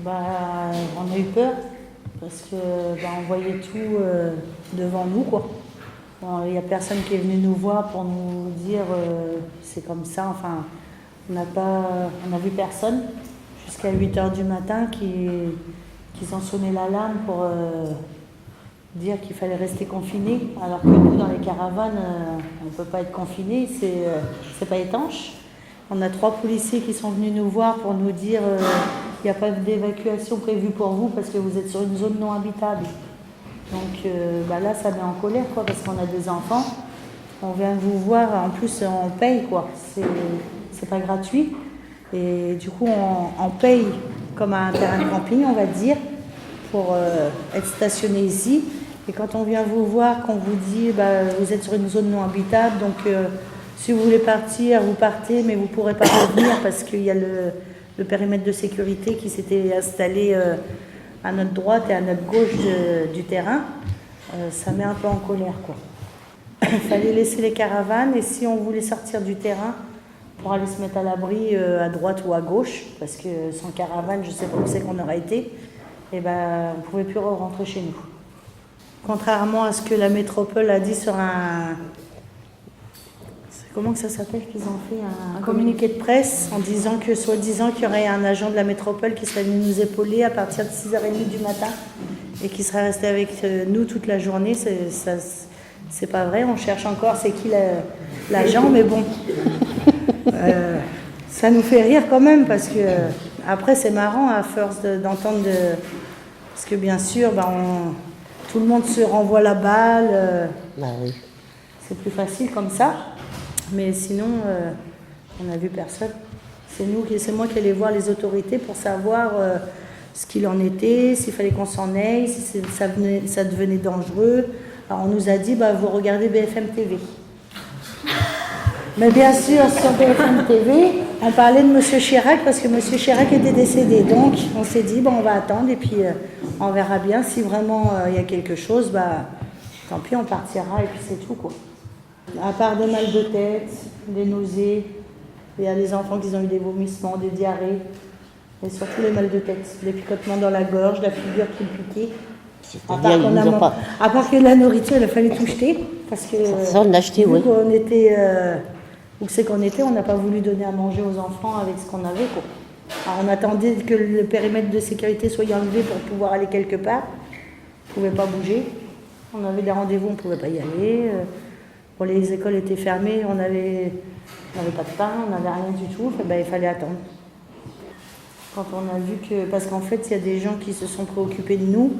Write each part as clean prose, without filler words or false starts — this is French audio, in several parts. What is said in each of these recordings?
On a eu peur parce que on voyait tout devant nous, quoi. Il n'y a personne qui est venu nous voir pour nous dire c'est comme ça. Enfin, on a vu personne jusqu'à 8 h du matin qu'ils ont sonné l'alarme pour dire qu'il fallait rester confiné. Alors que nous, dans les caravanes, on ne peut pas être confiné, c'est pas étanche. On a 3 policiers qui sont venus nous voir pour nous dire il n'y a pas d'évacuation prévue pour vous parce que vous êtes sur une zone non habitable. Donc là, ça met en colère, quoi, parce qu'on a des enfants. On vient vous voir, en plus on paye, quoi. C'est pas gratuit. Et du coup, on paye comme à un terrain de camping, on va dire, pour être stationné ici. Et quand on vient vous voir, qu'on vous dit vous êtes sur une zone non habitable, donc si vous voulez partir, vous partez, mais vous ne pourrez pas revenir parce qu'il y a le périmètre de sécurité qui s'était installé à notre droite et à notre gauche du terrain. Ça met un peu en colère, quoi. Il fallait laisser les caravanes et si on voulait sortir du terrain pour aller se mettre à l'abri à droite ou à gauche, parce que sans caravane, je ne sais pas où c'est qu'on aurait été, on ne pouvait plus rentrer chez nous. Contrairement à ce que la métropole a dit sur un... Comment que ça s'appelle qu'ils ont fait un communiqué de presse en disant que, soi-disant, qu'il y aurait un agent de la métropole qui serait venu nous épauler à partir de 6h30 du matin et qui serait resté avec nous toute la journée. C'est pas vrai, on cherche encore c'est qui l'agent, mais bon. Ça nous fait rire quand même parce que après c'est marrant à force d'entendre parce que bien sûr tout le monde se renvoie la balle. Oui. C'est plus facile comme ça. Mais sinon, on n'a vu personne. C'est moi qui allais voir les autorités pour savoir ce qu'il en était, s'il fallait qu'on s'en aille, si ça devenait dangereux. Alors on nous a dit, vous regardez BFM TV. Mais bien sûr, sur BFM TV, on parlait de M. Chirac parce que M. Chirac était décédé. Donc on s'est dit, on va attendre et puis on verra bien si vraiment il y a quelque chose, tant pis, on partira et puis c'est tout, quoi. À part des mal de tête, des nausées, il y a des enfants qui ont eu des vomissements, des diarrhées, et surtout les mal de tête, des picotements dans la gorge, la figure qui piquait. À part que la nourriture, il a fallu tout jeter, parce que ça, on l'a acheté, oui. qu'on était, où c'est qu'on était, on n'a pas voulu donner à manger aux enfants avec ce qu'on avait, quoi. Alors on attendait que le périmètre de sécurité soit enlevé pour pouvoir aller quelque part. On ne pouvait pas bouger. On avait des rendez-vous, on ne pouvait pas y aller. Les écoles étaient fermées, on n'avait pas de pain, on n'avait rien du tout, il fallait attendre. Quand on a vu que... Parce qu'en fait, il y a des gens qui se sont préoccupés de nous,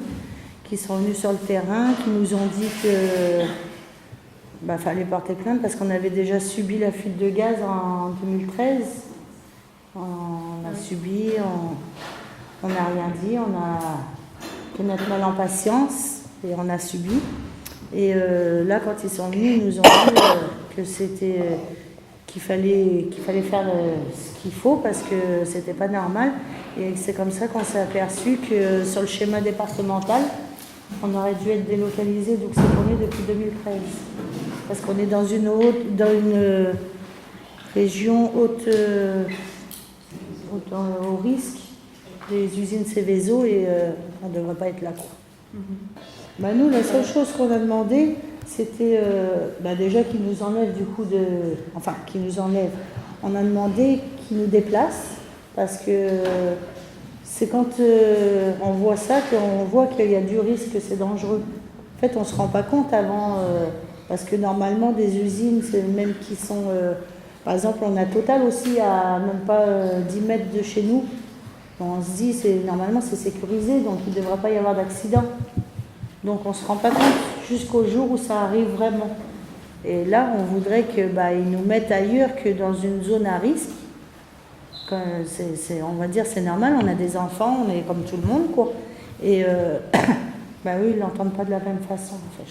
qui sont venus sur le terrain, qui nous ont dit que fallait porter plainte parce qu'on avait déjà subi la fuite de gaz en 2013. On a subi, on n'a rien dit, on a fait notre mal en patience et on a subi. Et là, quand ils sont venus, ils nous ont dit que qu'il fallait faire ce qu'il faut parce que c'était pas normal. Et c'est comme ça qu'on s'est aperçu que sur le schéma départemental, on aurait dû être délocalisé d'où c'est qu'on est depuis 2013. Parce qu'on est dans une région haute au risque des usines Céveso et on ne devrait pas être là, quoi. Nous, la seule chose qu'on a demandé, c'était déjà qu'ils nous enlèvent qu'ils nous enlèvent. On a demandé qu'ils nous déplacent parce que c'est quand on voit ça qu'on voit qu'il y a du risque, que c'est dangereux. En fait, on ne se rend pas compte avant, parce que normalement, des usines, c'est même qui sont... par exemple, on a Total aussi à même pas 10 mètres de chez nous. On se dit, normalement, c'est sécurisé, donc il ne devrait pas y avoir d'accident. Donc on ne se rend pas compte jusqu'au jour où ça arrive vraiment. Et là, on voudrait qu'ils nous mettent ailleurs que dans une zone à risque. On va dire c'est normal, on a des enfants, on est comme tout le monde, quoi. Et eux, ils ne l'entendent pas de la même façon, en fait.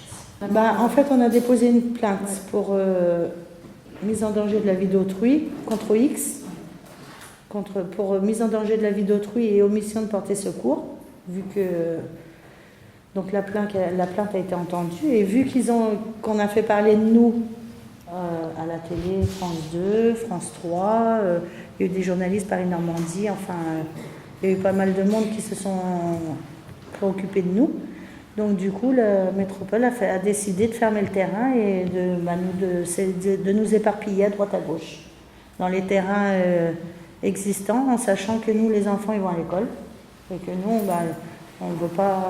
En fait, on a déposé une plainte pour mise en danger de la vie d'autrui contre X, pour mise en danger de la vie d'autrui et omission de porter secours, vu que... Donc la plainte a été entendue et vu qu'on a fait parler de nous à la télé, France 2, France 3, il y a eu des journalistes Paris Normandie, il y a eu pas mal de monde qui se sont préoccupés de nous. Donc du coup, la métropole a décidé de fermer le terrain et de nous éparpiller à droite à gauche dans les terrains existants, en sachant que nous, les enfants, ils vont à l'école et que nous, on ne veut pas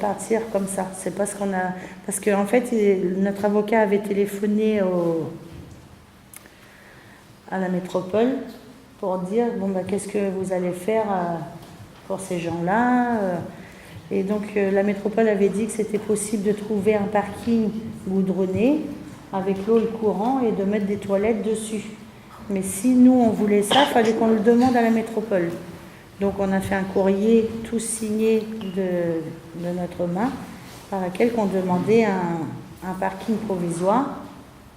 partir comme ça. C'est pas ce qu'on a, parce qu'en fait, notre avocat avait téléphoné à la métropole pour dire qu'est-ce que vous allez faire pour ces gens-là. Et donc la métropole avait dit que c'était possible de trouver un parking goudronné avec l'eau et le courant et de mettre des toilettes dessus. Mais si nous on voulait ça, il fallait qu'on le demande à la métropole. Donc on a fait un courrier tout signé de notre main par lequel on demandait un parking provisoire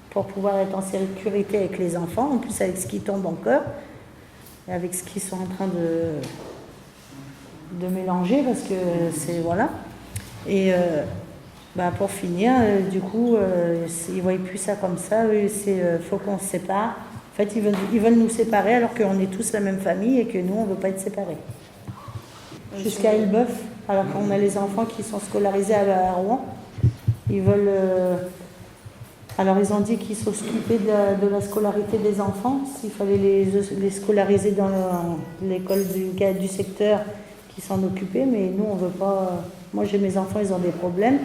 pour pouvoir être en sécurité avec les enfants, en plus avec ce qui tombe encore, et avec ce qu'ils sont en train de mélanger, parce que c'est voilà. Et pour finir, du coup, ils ne voient plus ça comme ça. C'est faut qu'on se sépare. En fait, ils veulent nous séparer alors qu'on est tous la même famille et que nous, on ne veut pas être séparés. Jusqu'à Elbeuf, alors qu'on a les enfants qui sont scolarisés à Rouen, ils veulent. Alors, ils ont dit qu'ils s'occupaient de la scolarité des enfants, s'il fallait les scolariser dans l'école du secteur, qui s'en occupaient, mais nous, on ne veut pas. Moi, j'ai mes enfants, ils ont des problèmes,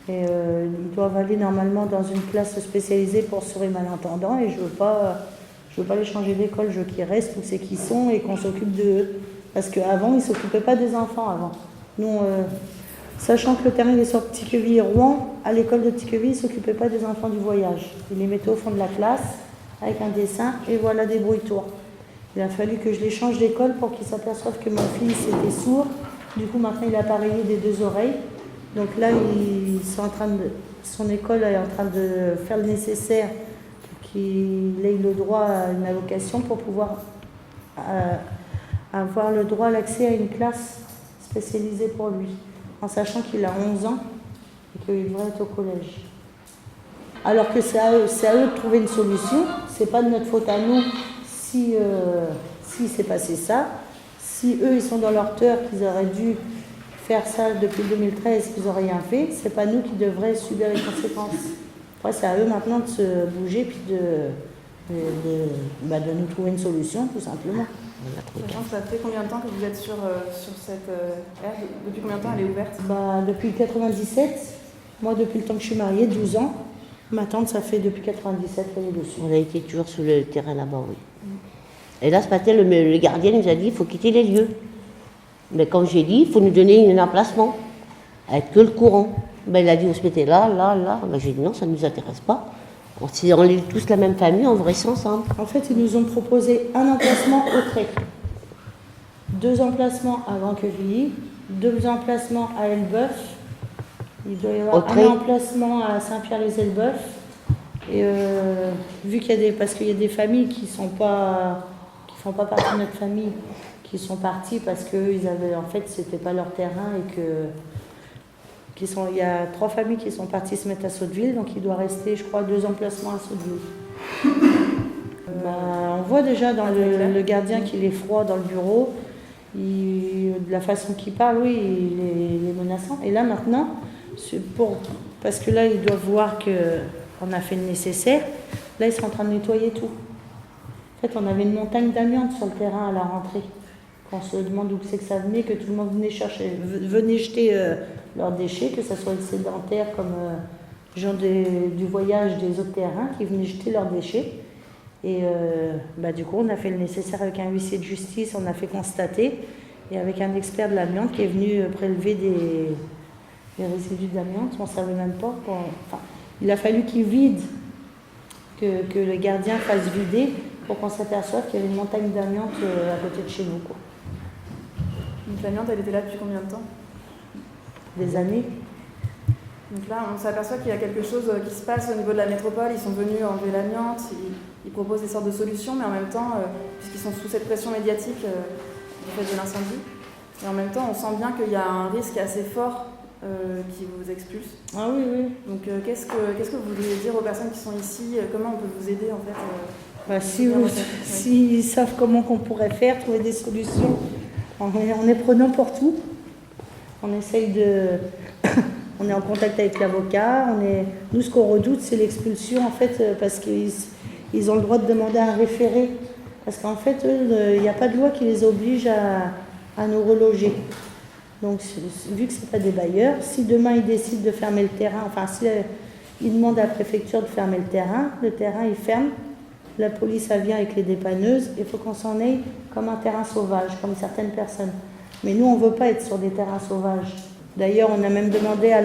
et ils doivent aller normalement dans une classe spécialisée pour sourds et malentendants, et je veux pas les changer d'école, je veux qu'ils restent où c'est qu'ils sont et qu'on s'occupe d'eux. Parce qu'avant, ils ne s'occupaient pas des enfants avant. Nous, sachant que le terrain est sur Petit-Queville et Rouen, à l'école de Petit-Queville, ils ne s'occupaient pas des enfants du voyage. Ils les mettaient au fond de la classe avec un dessin et voilà des bruits-tours. Il a fallu que je les change d'école pour qu'ils s'aperçoivent que mon fils était sourd. Du coup, maintenant, il est appareillé des 2 oreilles. Donc là, son école est en train de faire le nécessaire pour qu'il ait le droit à une allocation pour pouvoir avoir le droit à l'accès à une classe spécialisée pour lui, en sachant qu'il a 11 ans et qu'il devrait être au collège. Alors que c'est à eux de trouver une solution, c'est pas de notre faute à nous si s'est passé ça. Si eux ils sont dans leur tort, qu'ils auraient dû faire ça depuis 2013, qu'ils n'ont rien fait, c'est pas nous qui devrions subir les conséquences. Après, c'est à eux maintenant de se bouger puis de nous trouver une solution, tout simplement. Ça fait combien de temps que vous êtes sur cette aire? Depuis combien de temps elle est ouverte? Depuis 97. Moi, depuis le temps que je suis mariée, 12 ans. Ma tante, ça fait depuis 97 qu'elle est dessus. On a été toujours sur le terrain là-bas, oui. Et là, ce matin, le gardien nous a dit qu'il faut quitter les lieux. Mais comme j'ai dit, il faut nous donner un emplacement, avec que le courant. Il a dit, on se mettait là. J'ai dit non, ça ne nous intéresse pas. On est tous la même famille, on va rester ensemble. En fait, ils nous ont proposé un emplacement au trait. 2 emplacements à Grand-Quevilly, 2 emplacements à Elbeuf. Il doit y avoir un emplacement à Saint-Pierre-les-Elbeuf. Et vu qu'il y a parce qu'il y a des familles qui font pas partie de notre famille, qui sont partis parce que c'était pas leur terrain et il y a 3 familles qui sont parties se mettre à Sotteville, donc il doit rester, je crois, 2 emplacements à Sotteville. On voit déjà dans le gardien qu'il est froid dans le bureau, de la façon qu'il parle, oui, il est menaçant. Et là maintenant, parce que là ils doivent voir qu'on a fait le nécessaire, là ils sont en train de nettoyer tout. En fait, on avait une montagne d'amiante sur le terrain à la rentrée. On se demande d'où c'est que ça venait, que tout le monde venait jeter leurs déchets, que ce soit les sédentaires comme gens du voyage des autres terrains qui venaient jeter leurs déchets. Et du coup, on a fait le nécessaire avec un huissier de justice, on a fait constater, et avec un expert de l'amiante qui est venu prélever des résidus d'amiante, on ne savait même pas. Il a fallu qu'il vide, que le gardien fasse vider pour qu'on s'aperçoive qu'il y avait une montagne d'amiante à côté de chez nous. Donc l'amiante, elle était là depuis combien de temps? Des années. Donc là, on s'aperçoit qu'il y a quelque chose qui se passe au niveau de la métropole. Ils sont venus enlever l'amiante, ils proposent des sortes de solutions, mais en même temps, puisqu'ils sont sous cette pression médiatique du fait de l'incendie, et en même temps, on sent bien qu'il y a un risque assez fort qui vous expulse. Ah oui, oui. Donc qu'est-ce que vous voulez dire aux personnes qui sont ici? Comment on peut vous aider en fait s'ils savent comment qu'on pourrait faire, trouver des solutions On est prenant pour tout. On essaye de... on est en contact avec l'avocat. Nous, ce qu'on redoute, c'est l'expulsion, en fait, parce qu'ils ont le droit de demander un référé. Parce qu'en fait, il n'y a pas de loi qui les oblige à nous reloger. Donc, vu que ce n'est pas des bailleurs, si demain ils décident de fermer le terrain, enfin, si ils demandent à la préfecture de fermer le terrain il ferme. La police, elle vient avec les dépanneuses. Il faut qu'on s'en aille comme un terrain sauvage, comme certaines personnes. Mais nous, on ne veut pas être sur des terrains sauvages. D'ailleurs, on a même demandé à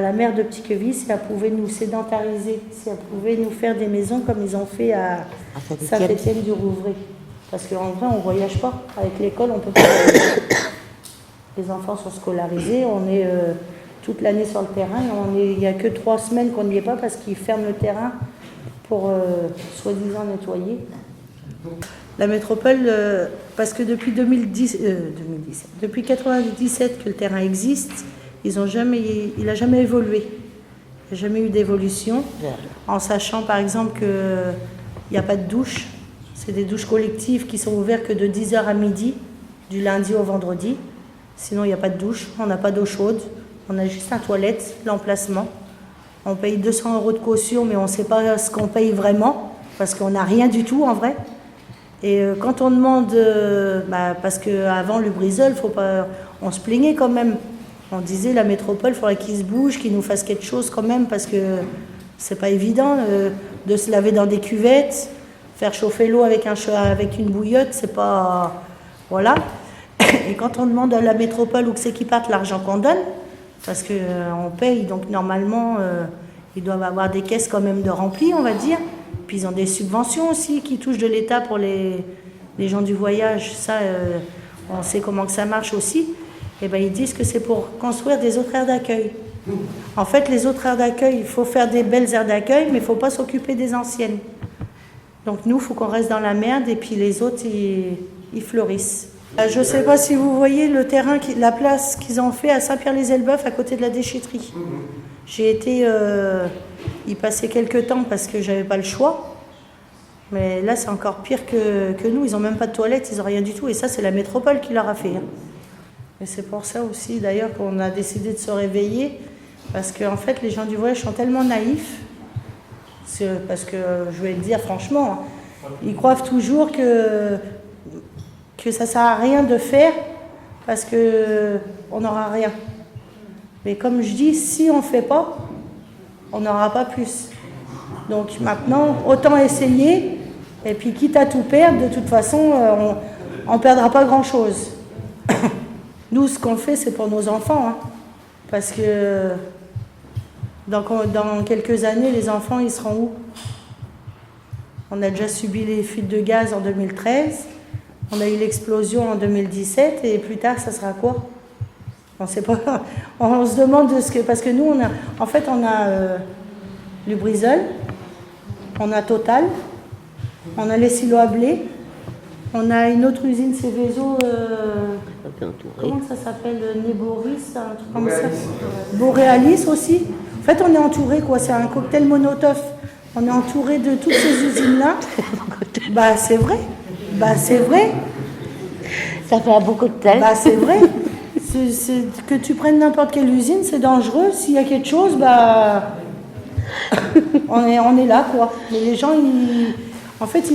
la maire de Petit-Queville si elle pouvait nous sédentariser, si elle pouvait nous faire des maisons comme ils ont fait à Saint-Étienne-du-Rouvray. Parce qu'en vrai, on ne voyage pas. Avec l'école, on ne peut pas voyager. Les enfants sont scolarisés, on est toute l'année sur le terrain. Il n'y a que 3 semaines qu'on n'y est pas parce qu'ils ferment le terrain pour soi-disant nettoyer. La métropole, parce que depuis 1997 que le terrain existe, il n'a jamais évolué. Il n'y a jamais eu d'évolution. En sachant par exemple qu'il n'y a pas de douche. C'est des douches collectives qui sont ouvertes que de 10h à midi, du lundi au vendredi. Sinon, il n'y a pas de douche, on n'a pas d'eau chaude. On a juste un toilette, l'emplacement. On paye 200 € de caution, mais on ne sait pas ce qu'on paye vraiment, parce qu'on n'a rien du tout en vrai. Et quand on demande, parce qu'avant Lubrizol, on se plaignait quand même. On disait la métropole, il faudrait qu'ils se bougent, qu'ils nous fassent quelque chose quand même, parce que c'est pas évident de se laver dans des cuvettes, faire chauffer l'eau avec une bouillotte, c'est pas... Voilà. Et quand on demande à la métropole où c'est qu'ils partent l'argent qu'on donne, parce qu'on paye, donc normalement, ils doivent avoir des caisses quand même de remplies, on va dire. Puis ils ont des subventions aussi qui touchent de l'État pour les gens du voyage. Ça, on sait comment que ça marche aussi. Et ben ils disent que c'est pour construire des autres aires d'accueil. En fait, les autres aires d'accueil, il faut faire des belles aires d'accueil, mais il ne faut pas s'occuper des anciennes. Donc nous, il faut qu'on reste dans la merde, et puis les autres, ils fleurissent. Je ne sais pas si vous voyez le terrain, la place qu'ils ont fait à Saint-Pierre-les-Elbeuf, à côté de la déchetterie. J'ai été y passer quelques temps parce que je n'avais pas le choix. Mais là, c'est encore pire que nous. Ils n'ont même pas de toilettes, ils n'ont rien du tout. Et ça, c'est la métropole qui leur a fait. Et c'est pour ça aussi, d'ailleurs, qu'on a décidé de se réveiller. Parce qu'en fait, les gens du voyage sont tellement naïfs. Parce que, je vais le dire franchement, ils croient toujours que ça ne sert à rien de faire parce qu'on n'aura rien. Mais comme je dis, si on ne fait pas, on n'aura pas plus. Donc maintenant, autant essayer, et puis quitte à tout perdre, de toute façon, on ne perdra pas grand-chose. Nous, ce qu'on fait, c'est pour nos enfants, parce que dans quelques années, les enfants, ils seront où? On a déjà subi les fuites de gaz en 2013. On a eu l'explosion en 2017 et plus tard, ça sera quoi? On ne sait pas. On se demande parce que nous, on a Lubrizol, on a Total, on a les silos à blé, on a une autre usine Céveso, comment ça s'appelle? Neboris, un truc comme ça. Boréalis aussi. En fait, on est entouré, quoi. C'est un cocktail Molotov. On est entouré de toutes ces usines-là. C'est vrai. C'est vrai. Ça fait un beau cocktail. C'est vrai. Que tu prennes n'importe quelle usine, c'est dangereux. S'il y a quelque chose, on est là, quoi. Mais les gens, ils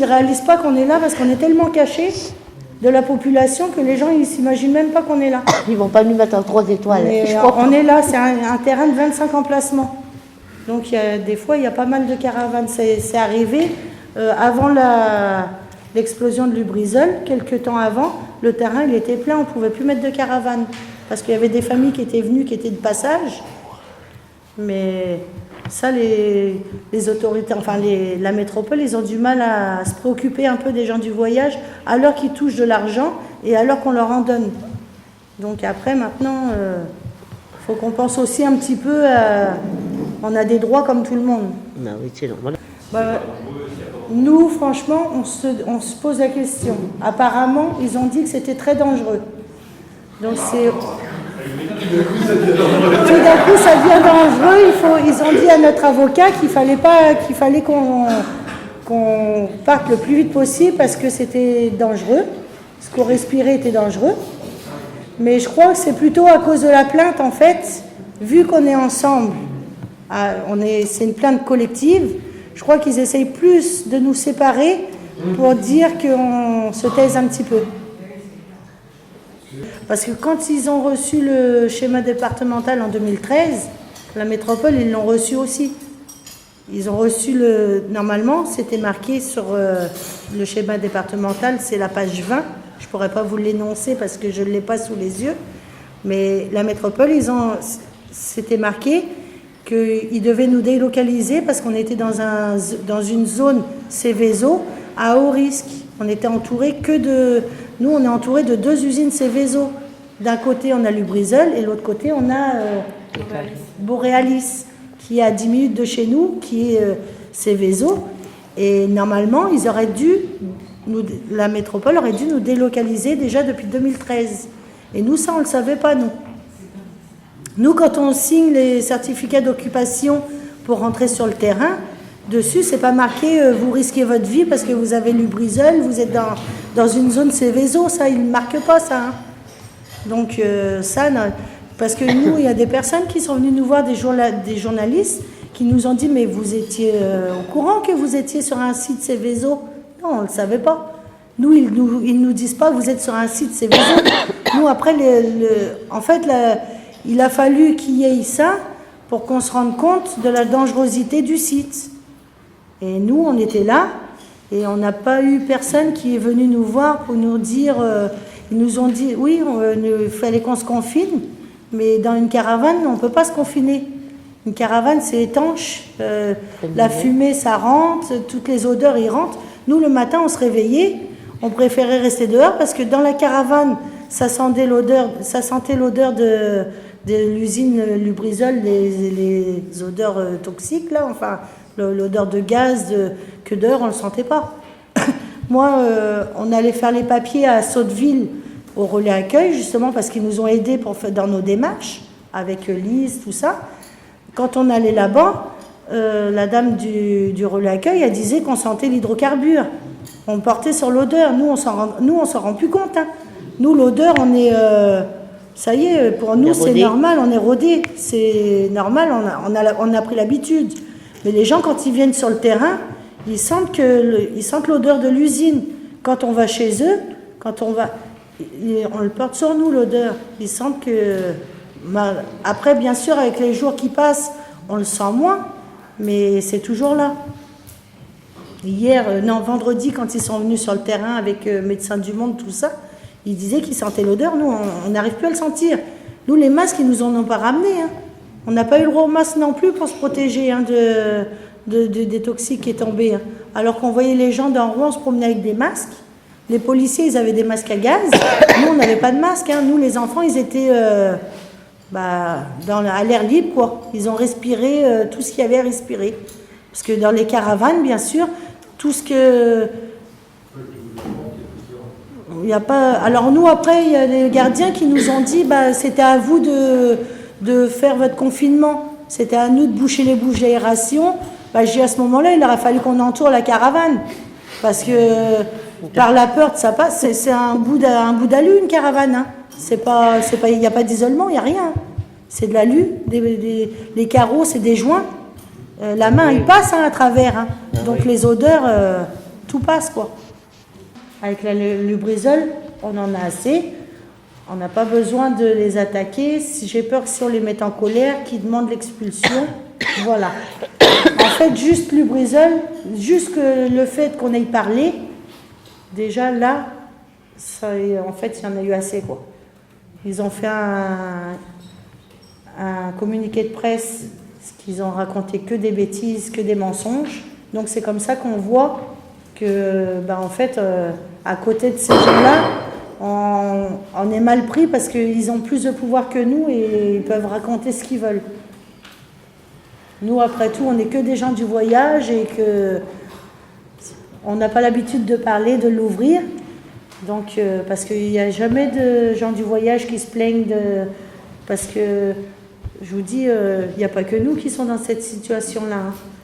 réalisent pas qu'on est là parce qu'on est tellement cachés de la population que les gens, ils s'imaginent même pas qu'on est là. Ils vont pas nous mettre en 3 étoiles. On est là, c'est un terrain de 25 emplacements. Donc des fois, il y a pas mal de caravanes. C'est arrivé avant l'explosion de Lubrizol, quelques temps avant, le terrain il était plein, on ne pouvait plus mettre de caravane. Parce qu'il y avait des familles qui étaient venues, qui étaient de passage. Mais ça, les autorités, la métropole, ils ont du mal à se préoccuper un peu des gens du voyage, alors qu'ils touchent de l'argent et alors qu'on leur en donne. Donc après, maintenant, il faut qu'on pense aussi un petit peu on a des droits comme tout le monde. Ah oui, c'est normal. Nous, franchement, on se pose la question. Apparemment, ils ont dit que c'était très dangereux. Donc c'est... Tout d'un coup, ça devient dangereux. Ils ont dit à notre avocat qu'il fallait qu'on parte le plus vite possible parce que c'était dangereux. ce qu'on respirait était dangereux. Mais je crois que c'est plutôt à cause de la plainte, en fait, vu qu'on est ensemble, c'est une plainte collective, je crois qu'ils essayent plus de nous séparer pour dire qu'on se taise un petit peu. Parce que quand ils ont reçu le schéma départemental en 2013, la métropole, ils l'ont reçu aussi. Ils ont reçu normalement, c'était marqué sur le schéma départemental, c'est la page 20. Je ne pourrais pas vous l'énoncer parce que je ne l'ai pas sous les yeux. Mais la métropole, c'était marqué qu'ils devaient nous délocaliser parce qu'on était dans une zone Céveso à haut risque. On était entouré nous, on est entouré de 2 usines Céveso. D'un côté, on a Lubrizol et de l'autre côté, on a Borealis, qui est à 10 minutes de chez nous, qui est Céveso. Et normalement, la métropole aurait dû nous délocaliser déjà depuis 2013. Et nous, ça, on ne le savait pas, nous. Nous, quand on signe les certificats d'occupation pour rentrer sur le terrain, dessus, c'est pas marqué vous risquez votre vie parce que vous avez Lubrizol, vous êtes dans une zone Céveso, ça, ils ne marquent pas ça. Hein. Donc, ça, parce que nous, il y a des personnes qui sont venues nous voir, des journalistes, qui nous ont dit mais vous étiez au courant que vous étiez sur un site Céveso? Non, on ne le savait pas. Nous, ils nous disent pas vous êtes sur un site Céveso. Nous, après, en fait, il a fallu qu'il y ait ça pour qu'on se rende compte de la dangerosité du site. Et nous, on était là et on n'a pas eu personne qui est venu nous voir pour nous dire... ils nous ont dit, oui, il fallait qu'on se confine, mais dans une caravane, on ne peut pas se confiner. Une caravane, c'est étanche. La fumée, ça rentre, toutes les odeurs, y rentrent. Nous, le matin, on se réveillait, on préférait rester dehors parce que dans la caravane, ça sentait l'odeur de l'usine Lubrizol, les odeurs toxiques, là, enfin, l'odeur de gaz, que dehors, on ne le sentait pas. Moi, on allait faire les papiers à Sotteville, au relais accueil, justement, parce qu'ils nous ont aidés dans nos démarches, avec Lise, tout ça. Quand on allait là-bas, la dame du relais accueil, elle disait qu'on sentait l'hydrocarbure. On portait sur l'odeur. Nous, on s'en rend plus compte. Hein. Nous, l'odeur, on est... ça y est, pour nous, c'est normal, on est rodés. C'est normal, on a pris l'habitude. Mais les gens, quand ils viennent sur le terrain, ils sentent l'odeur de l'usine. Quand on va chez eux, on le porte sur nous, l'odeur. Ils sentent que... Après, bien sûr, avec les jours qui passent, on le sent moins, mais c'est toujours là. Vendredi, quand ils sont venus sur le terrain avec Médecins du Monde, tout ça, ils disaient qu'ils sentaient l'odeur. Nous, on n'arrive plus à le sentir. Nous, les masques, ils nous en ont pas ramené. Hein. On n'a pas eu le droit au masque non plus pour se protéger des toxiques qui est tombé. Hein. Alors qu'on voyait les gens dans Rouen se promener avec des masques. Les policiers, ils avaient des masques à gaz. Nous, on n'avait pas de masque. Hein. Nous, les enfants, ils étaient à l'air libre, quoi. Ils ont respiré tout ce qu'il y avait à respirer. Parce que dans les caravanes, bien sûr, tout ce que... Il n'y a pas... Alors nous, après, il y a les gardiens qui nous ont dit c'était à vous de faire votre confinement. C'était à nous de boucher les bouches d'aération. À ce moment-là, il aurait fallu qu'on entoure la caravane. Parce que par la peur de ça passe, c'est un bout d'alu, une caravane. Hein. Il n'y a pas d'isolement, il n'y a rien. C'est de l'alu, les carreaux, c'est des joints. La main, il passe à travers. Hein. Donc les odeurs, tout passe, quoi. Avec la Lubrizol, on en a assez. On n'a pas besoin de les attaquer. J'ai peur que si on les met en colère, qu'ils demandent l'expulsion. Voilà. En fait, juste Lubrizol, juste que le fait qu'on ait parlé, déjà là, en fait, il y en a eu assez, quoi. Ils ont fait un communiqué de presse, qu'ils ont raconté que des bêtises, que des mensonges. Donc c'est comme ça qu'on voit que, en fait, à côté de ces gens-là, on est mal pris parce qu'ils ont plus de pouvoir que nous et ils peuvent raconter ce qu'ils veulent. Nous, après tout, on n'est que des gens du voyage et on n'a pas l'habitude de parler, de l'ouvrir. Donc, parce qu'il n'y a jamais de gens du voyage qui se plaignent parce que, je vous dis, il n'y a pas que nous qui sont dans cette situation-là. Hein.